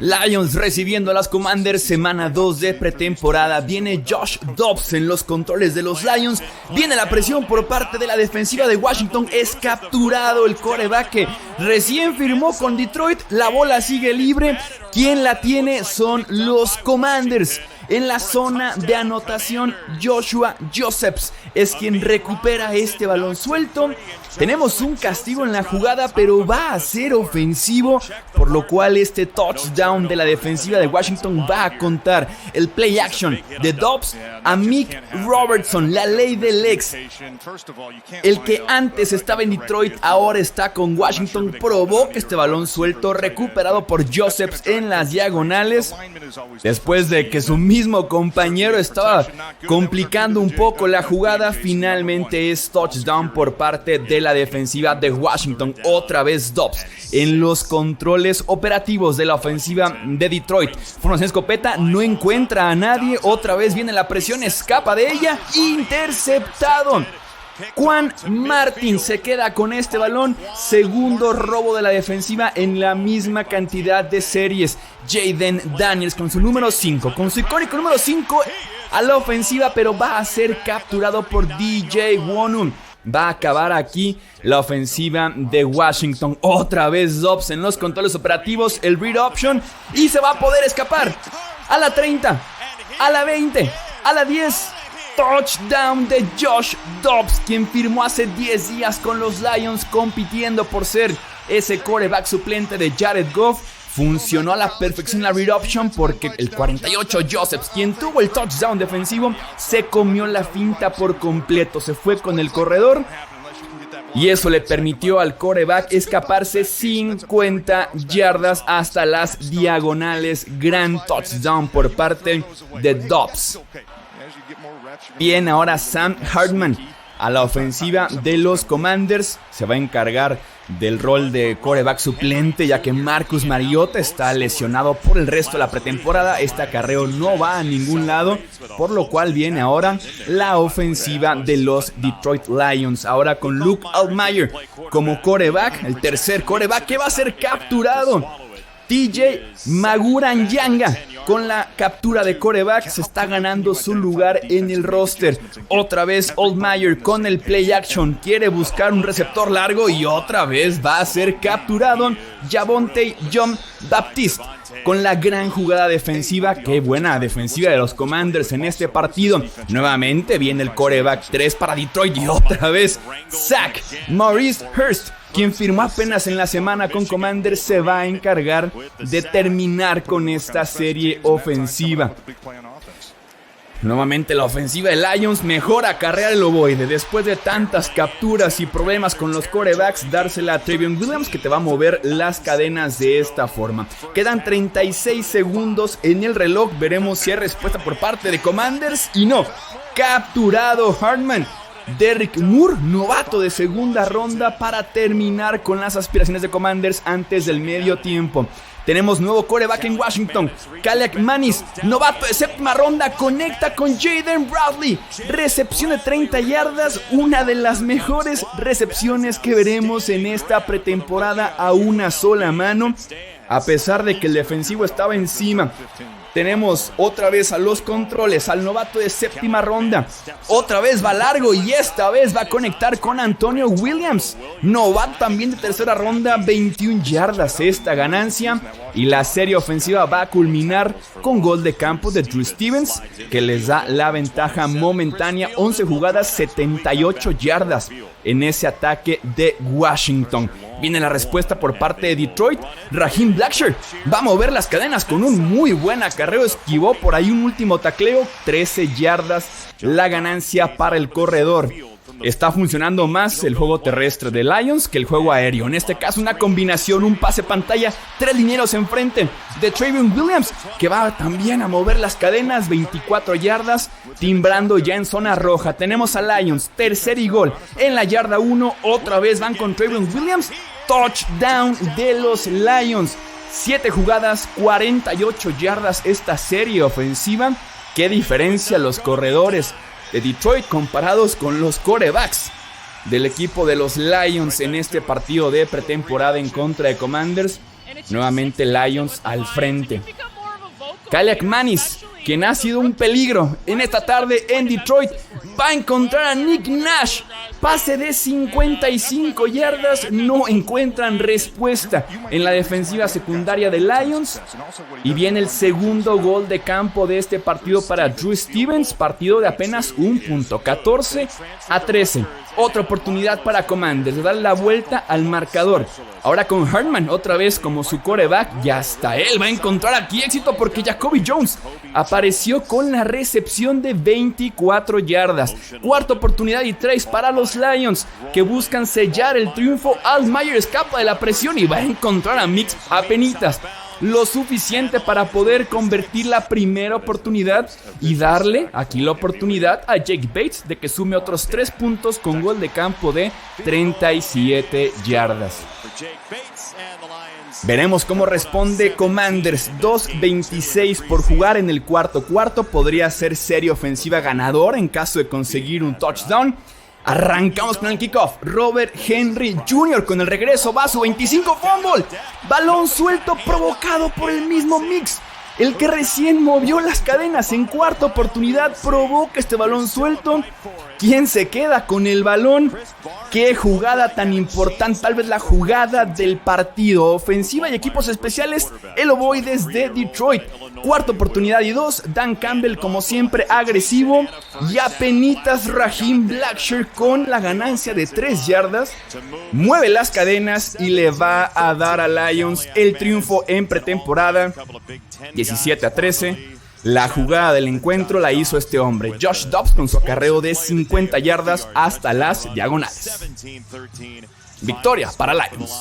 Lions recibiendo a las Commanders, semana 2 de pretemporada. Viene Josh Dobbs en los controles de los Lions. Viene la presión por parte de la defensiva de Washington. Es capturado el quarterback que recién firmó con Detroit. La bola sigue libre. Quien la tiene son los Commanders. En la zona de anotación, Joshua Josephs es quien recupera este balón suelto. Tenemos un castigo en la jugada, pero va a ser ofensivo, por lo cual este touchdown de la defensiva de Washington va a contar. El play action de Dobbs a Mick Robertson, la ley del ex. El que antes estaba en Detroit, ahora está con Washington. Provoca este balón suelto, recuperado por Josephs en las diagonales. Después de que su mismo compañero estaba complicando un poco la jugada, finalmente es touchdown por parte de la defensiva de Washington. Otra vez Dobbs en los controles operativos de la ofensiva de Detroit. Formación escopeta, no encuentra a nadie. Otra vez viene la presión, escapa de ella. Interceptado. Quan Martin se queda con este balón. Segundo robo de la defensiva en la misma cantidad de series. Jayden Daniels con su número 5, con su icónico número 5 a la ofensiva, pero va a ser capturado por DJ Wonnum. Va a acabar aquí la ofensiva de Washington. Otra vez Dobbs en los controles operativos, el read option, y se va a poder escapar a la 30, a la 20, a la 10. Touchdown de Josh Dobbs, quien firmó hace 10 días con los Lions, compitiendo por ser ese quarterback suplente de Jared Goff. Funcionó a la perfección la read option porque el 48 Josephs, quien tuvo el touchdown defensivo, se comió la finta por completo. Se fue con el corredor y eso le permitió al quarterback escaparse 50 yardas hasta las diagonales. Gran touchdown por parte de Dobbs. Bien, ahora Sam Hartman a la ofensiva de los Commanders. Se va a encargar del rol de quarterback suplente, ya que Marcus Mariota está lesionado por el resto de la pretemporada. Este acarreo no va a ningún lado, por lo cual viene ahora la ofensiva de los Detroit Lions. Ahora con Luke Altmyer como quarterback, el tercer quarterback que va a ser capturado. TJ Maguranyanga con la captura de quarterback se está ganando su lugar en el roster. Otra vez Altmyer con el play action, quiere buscar un receptor largo y otra vez va a ser capturado Javonte Jean-Baptiste con la gran jugada defensiva. Qué buena defensiva de los Commanders en este partido. Nuevamente viene el quarterback 3 para Detroit y otra vez Zach Maurice Hurst, quien firmó apenas en la semana con Commanders, se va a encargar de terminar con esta serie ofensiva. Nuevamente la ofensiva de Lions mejora acarrear el ovoide. Después de tantas capturas y problemas con los quarterbacks, dársela a Trayveon Williams, que te va a mover las cadenas de esta forma. Quedan 36 segundos en el reloj. Veremos si hay respuesta por parte de Commanders. Y no, capturado Hartman. Derrick Moore, novato de segunda ronda, para terminar con las aspiraciones de Commanders antes del medio tiempo. Tenemos nuevo quarterback en Washington. Khalek Manis, novato de séptima ronda, conecta con Jaden Bradley. Recepción de 30 yardas, una de las mejores recepciones que veremos en esta pretemporada a una sola mano. A pesar de que el defensivo estaba encima. Tenemos otra vez a los controles, al novato de séptima ronda. Otra vez va largo y esta vez va a conectar con Antonio Williams. Novato también de tercera ronda, 21 yardas esta ganancia. Y la serie ofensiva va a culminar con gol de campo de Drew Stevens, que les da la ventaja momentánea. 11 jugadas, 78 yardas en ese ataque de Washington. Viene la respuesta por parte de Detroit. Raheem Blackshear va a mover las cadenas con un muy buen acarreo. Esquivó por ahí un último tacleo. 13 yardas la ganancia para el corredor. Está funcionando más el juego terrestre de Lions que el juego aéreo. En este caso una combinación, un pase pantalla, 3 linieros enfrente de Trayveon Williams, que va también a mover las cadenas. 24 yardas, timbrando ya en zona roja. Tenemos a Lions, tercer y gol en la yarda 1. Otra vez van con Trayveon Williams. Touchdown de los Lions. 7 jugadas, 48 yardas esta serie ofensiva. Qué diferencia los corredores de Detroit comparados con los quarterbacks del equipo de los Lions en este partido de pretemporada en contra de Commanders. Nuevamente Lions al frente. Kyle McManus, quien ha sido un peligro en esta tarde en Detroit, va a encontrar a Nick Nash. Pase de 55 yardas, no encuentran respuesta en la defensiva secundaria de Lions. Y viene el segundo gol de campo de este partido para Drew Stevens, partido de apenas un punto, 14-13. Otra oportunidad para Commanders de dar la vuelta al marcador. Ahora con Hartman otra vez como su quarterback, y hasta él va a encontrar aquí éxito porque Jacoby Jones apareció con la recepción de 24 yardas. Cuarta oportunidad y 3 para los Lions, que buscan sellar el triunfo. Al Mayer escapa de la presión y va a encontrar a Mix apenitas. Lo suficiente para poder convertir la primera oportunidad y darle aquí la oportunidad a Jake Bates de que sume otros 3 puntos con gol de campo de 37 yardas. Veremos cómo responde Commanders. 2:26 por jugar en el cuarto. Podría ser serie ofensiva ganador en caso de conseguir un touchdown. Arrancamos con el kickoff. Robert Henry Jr. con el regreso va a su 25 fumble. Balón suelto provocado por el mismo Mix, el que recién movió las cadenas. En cuarta oportunidad provoca este balón suelto. ¿Quién se queda con el balón? Qué jugada tan importante, tal vez la jugada del partido. Ofensiva y equipos especiales, el Ovoides de Detroit. Cuarta oportunidad y 2, Dan Campbell como siempre agresivo. Y apenitas Raheem Blackshear con la ganancia de 3 yardas. Mueve las cadenas y le va a dar a Lions el triunfo en pretemporada. 17-13. La jugada del encuentro la hizo este hombre, Josh Dobbs, con su acarreo de 50 yardas hasta las diagonales. Victoria para Lions.